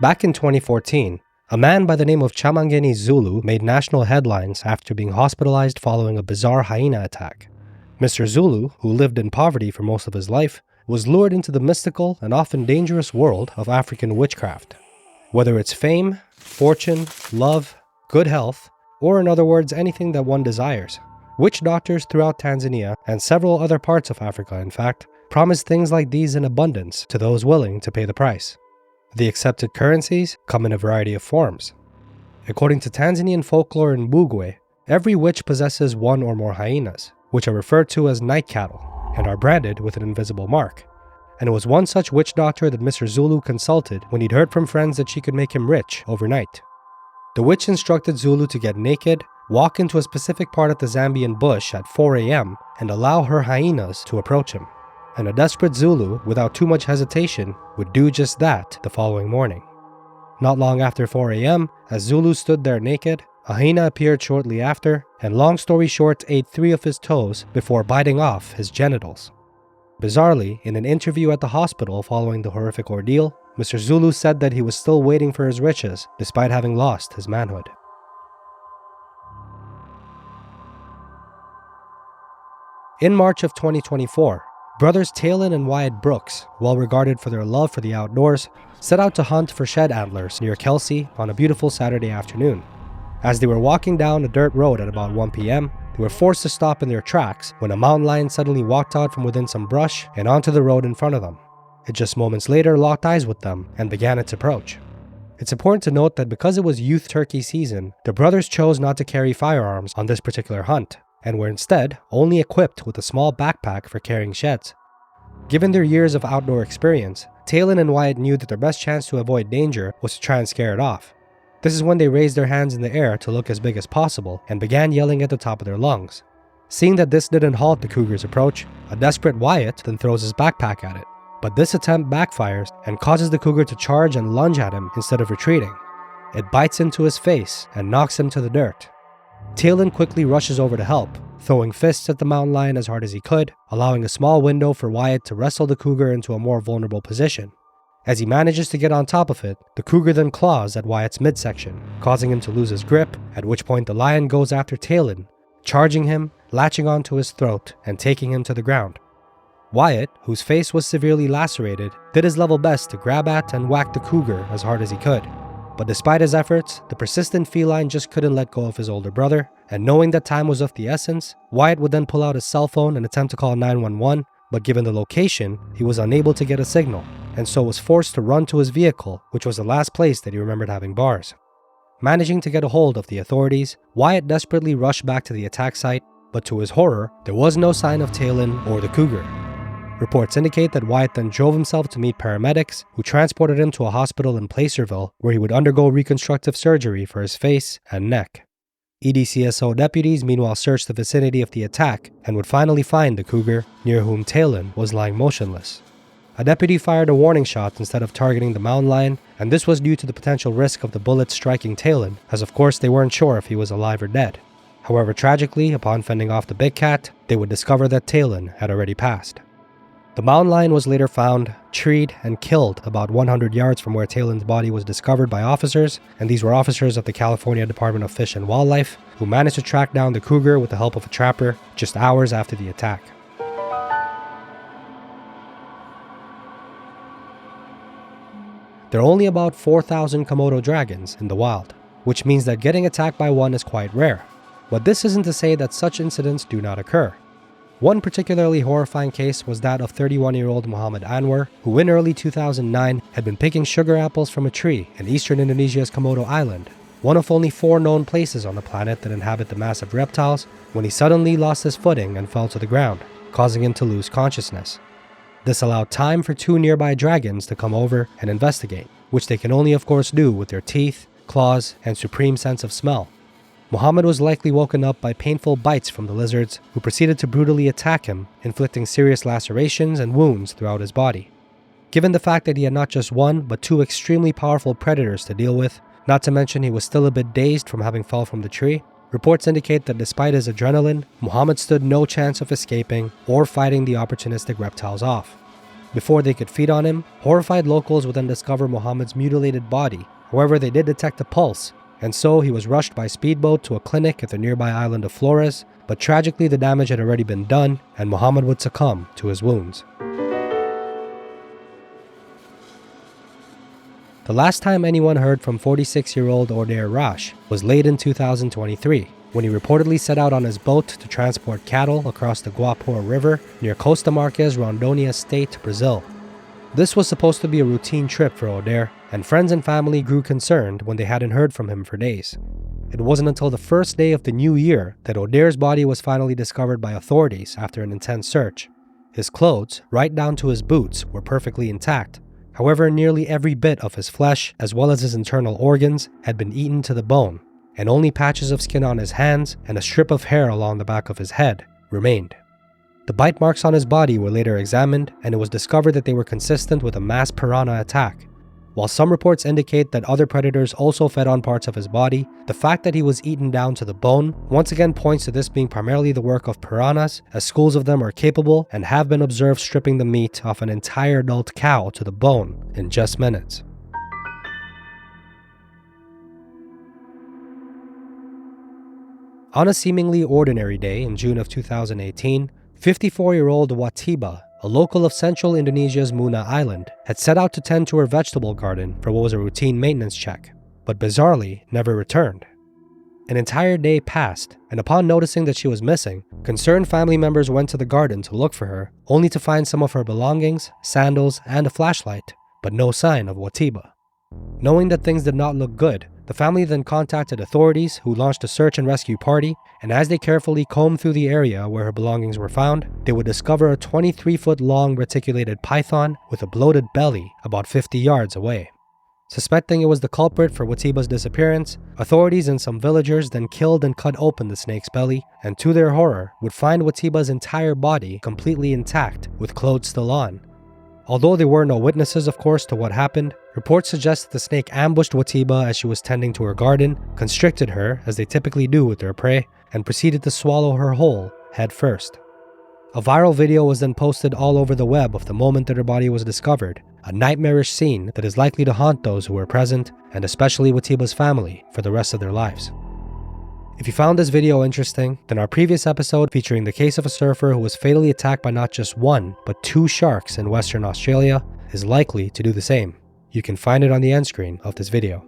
Back in 2014, a man by the name of Chamangeni Zulu made national headlines after being hospitalized following a bizarre hyena attack. Mr. Zulu, who lived in poverty for most of his life, was lured into the mystical and often dangerous world of African witchcraft. Whether it's fame, fortune, love, good health, or in other words, anything that one desires, witch doctors throughout Tanzania and several other parts of Africa, in fact, promise things like these in abundance to those willing to pay the price. The accepted currencies come in a variety of forms. According to Tanzanian folklore in Bugwe, every witch possesses one or more hyenas, which are referred to as night cattle, and are branded with an invisible mark. And it was one such witch doctor that Mr. Zulu consulted when he'd heard from friends that she could make him rich overnight. The witch instructed Zulu to get naked, walk into a specific part of the Zambian bush at 4 a.m., and allow her hyenas to approach him. And a desperate Zulu, without too much hesitation, would do just that the following morning. Not long after 4 a.m., as Zulu stood there naked, a hyena appeared shortly after, and long story short, ate 3 of his toes before biting off his genitals. Bizarrely, in an interview at the hospital following the horrific ordeal, Mr. Zulu said that he was still waiting for his riches despite having lost his manhood. In March of 2024, brothers Talon and Wyatt Brooks, well regarded for their love for the outdoors, set out to hunt for shed antlers near Kelsey on a beautiful Saturday afternoon. As they were walking down a dirt road at about 1 p.m., they were forced to stop in their tracks when a mountain lion suddenly walked out from within some brush and onto the road in front of them. It just moments later locked eyes with them and began its approach. It's important to note that because it was youth turkey season, the brothers chose not to carry firearms on this particular hunt, and were instead only equipped with a small backpack for carrying sheds. Given their years of outdoor experience, Talon and Wyatt knew that their best chance to avoid danger was to try and scare it off. This is when they raised their hands in the air to look as big as possible and began yelling at the top of their lungs. Seeing that this didn't halt the cougar's approach, a desperate Wyatt then throws his backpack at it. But this attempt backfires and causes the cougar to charge and lunge at him instead of retreating. It bites into his face and knocks him to the dirt. Talon quickly rushes over to help, throwing fists at the mountain lion as hard as he could, allowing a small window for Wyatt to wrestle the cougar into a more vulnerable position. As he manages to get on top of it, the cougar then claws at Wyatt's midsection, causing him to lose his grip, at which point the lion goes after Talon, charging him, latching onto his throat, and taking him to the ground. Wyatt, whose face was severely lacerated, did his level best to grab at and whack the cougar as hard as he could. But despite his efforts, the persistent feline just couldn't let go of his older brother, and knowing that time was of the essence, Wyatt would then pull out his cell phone and attempt to call 911, but given the location, he was unable to get a signal, and so was forced to run to his vehicle, which was the last place that he remembered having bars. Managing to get a hold of the authorities, Wyatt desperately rushed back to the attack site, but to his horror, there was no sign of Talon or the cougar. Reports indicate that Wyatt then drove himself to meet paramedics, who transported him to a hospital in Placerville, where he would undergo reconstructive surgery for his face and neck. EDCSO deputies meanwhile searched the vicinity of the attack and would finally find the cougar, near whom Talon was lying motionless. A deputy fired a warning shot instead of targeting the mountain lion, and this was due to the potential risk of the bullet striking Talon, as of course they weren't sure if he was alive or dead. However, tragically, upon fending off the big cat, they would discover that Talon had already passed. The mountain lion was later found, treed, and killed about 100 yards from where Talon's body was discovered by officers, and these were officers of the California Department of Fish and Wildlife, who managed to track down the cougar with the help of a trapper just hours after the attack. There are only about 4,000 Komodo dragons in the wild, which means that getting attacked by one is quite rare. But this isn't to say that such incidents do not occur. One particularly horrifying case was that of 31-year-old Muhammad Anwar, who in early 2009 had been picking sugar apples from a tree in eastern Indonesia's Komodo Island, one of only 4 known places on the planet that inhabit the massive reptiles, when he suddenly lost his footing and fell to the ground, causing him to lose consciousness. This allowed time for 2 nearby dragons to come over and investigate, which they can only of course do with their teeth, claws, and supreme sense of smell. Muhammad was likely woken up by painful bites from the lizards, who proceeded to brutally attack him, inflicting serious lacerations and wounds throughout his body. Given the fact that he had not just one, but 2 extremely powerful predators to deal with, not to mention he was still a bit dazed from having fell from the tree, reports indicate that despite his adrenaline, Muhammad stood no chance of escaping or fighting the opportunistic reptiles off. Before they could feed on him, horrified locals would then discover Muhammad's mutilated body. However, they did detect a pulse, and so he was rushed by speedboat to a clinic at the nearby island of Flores, but tragically the damage had already been done, and Muhammad would succumb to his wounds. The last time anyone heard from 46-year-old Odair Rash was late in 2023, when he reportedly set out on his boat to transport cattle across the Guapor River near Costa Marques, Rondônia State, Brazil. This was supposed to be a routine trip for Odair, and friends and family grew concerned when they hadn't heard from him for days. It wasn't until the first day of the new year that Odair's body was finally discovered by authorities after an intense search. His clothes, right down to his boots, were perfectly intact. However, nearly every bit of his flesh, as well as his internal organs, had been eaten to the bone, and only patches of skin on his hands and a strip of hair along the back of his head remained. The bite marks on his body were later examined, and it was discovered that they were consistent with a mass piranha attack. While some reports indicate that other predators also fed on parts of his body, the fact that he was eaten down to the bone once again points to this being primarily the work of piranhas, as schools of them are capable and have been observed stripping the meat off an entire adult cow to the bone in just minutes. On a seemingly ordinary day in June of 2018, 54-year-old Watiba, a local of central Indonesia's Muna Island, had set out to tend to her vegetable garden for what was a routine maintenance check, but bizarrely never returned. An entire day passed, and upon noticing that she was missing, concerned family members went to the garden to look for her, only to find some of her belongings, sandals, and a flashlight, but no sign of Watiba. Knowing that things did not look good, the family then contacted authorities, who launched a search and rescue party, and as they carefully combed through the area where her belongings were found, they would discover a 23-foot-long reticulated python with a bloated belly about 50 yards away. Suspecting it was the culprit for Watiba's disappearance, authorities and some villagers then killed and cut open the snake's belly, and to their horror, would find Watiba's entire body completely intact, with clothes still on. Although there were no witnesses, of course, to what happened, reports suggest that the snake ambushed Watiba as she was tending to her garden, constricted her, as they typically do with their prey, and proceeded to swallow her whole, head first. A viral video was then posted all over the web of the moment that her body was discovered, a nightmarish scene that is likely to haunt those who were present, and especially Watiba's family, for the rest of their lives. If you found this video interesting, then our previous episode featuring the case of a surfer who was fatally attacked by not just one, but 2 sharks in Western Australia is likely to do the same. You can find it on the end screen of this video.